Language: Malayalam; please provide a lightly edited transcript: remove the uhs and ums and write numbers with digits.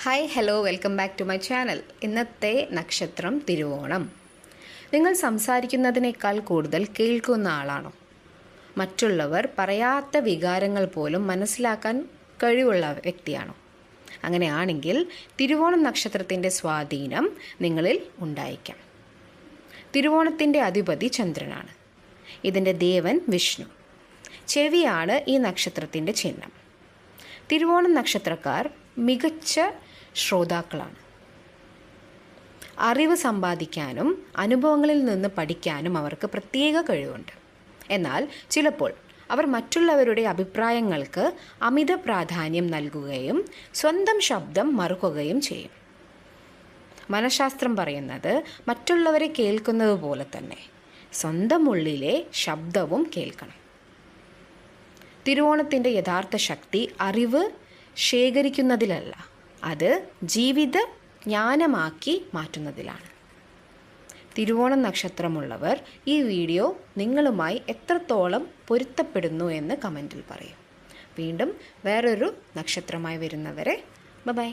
Hi hello welcome back to my channel. ഇന്നത്തെ നക്ഷത്രം തിരുവോണം. നിങ്ങൾ സംസാരിക്കുന്നതിനേക്കാൾ കൂടുതൽ കേൾക്കുന്ന ആളാണോ? മറ്റുള്ളവർ പറയാത്ത വികാരങ്ങൾ പോലും മനസ്സിലാക്കാൻ കഴിവുള്ള വ്യക്തിയാണോ? അങ്ങനെയാണെങ്കിൽ തിരുവോണം നക്ഷത്രത്തിൻ്റെ സ്വാധീനം നിങ്ങളിൽ ഉണ്ടായിരിക്കാം. തിരുവോണത്തിൻ്റെ അധിപതി ചന്ദ്രനാണ്. ഇതിൻ്റെ ദേവൻ വിഷ്ണു. ചെവിയാണ് ഈ നക്ഷത്രത്തിൻ്റെ ചിഹ്നം. തിരുവോണം നക്ഷത്രക്കാർ മികച്ച ശ്രോതാക്കളാണ്. അറിവ് സമ്പാദിക്കാനും അനുഭവങ്ങളിൽ നിന്ന് പഠിക്കാനും അവർക്ക് പ്രത്യേക കഴിവുണ്ട്. എന്നാൽ ചിലപ്പോൾ അവർ മറ്റുള്ളവരുടെ അഭിപ്രായങ്ങൾക്ക് അമിത പ്രാധാന്യം നൽകുകയും സ്വന്തം ശബ്ദം മറുക്കുകയും ചെയ്യും. മനഃശാസ്ത്രം പറയുന്നത് മറ്റുള്ളവരെ കേൾക്കുന്നത് പോലെ തന്നെ സ്വന്തം ഉള്ളിലെ ശബ്ദവും കേൾക്കണം. തിരുവോണത്തിൻ്റെ യഥാർത്ഥ ശക്തി അറിവ് ശേഖരിക്കുന്നതിലല്ല, അത് ജീവിത ജ്ഞാനമാക്കി മാറ്റുന്നതിലാണ്. തിരുവോണം നക്ഷത്രമുള്ളവർ ഈ വീഡിയോ നിങ്ങളുമായി എത്രത്തോളം പൊരുത്തപ്പെടുന്നു എന്ന് കമൻറ്റിൽ പറയും. വീണ്ടും വേറൊരു നക്ഷത്രമായി വരുന്നവരെ ബൈ.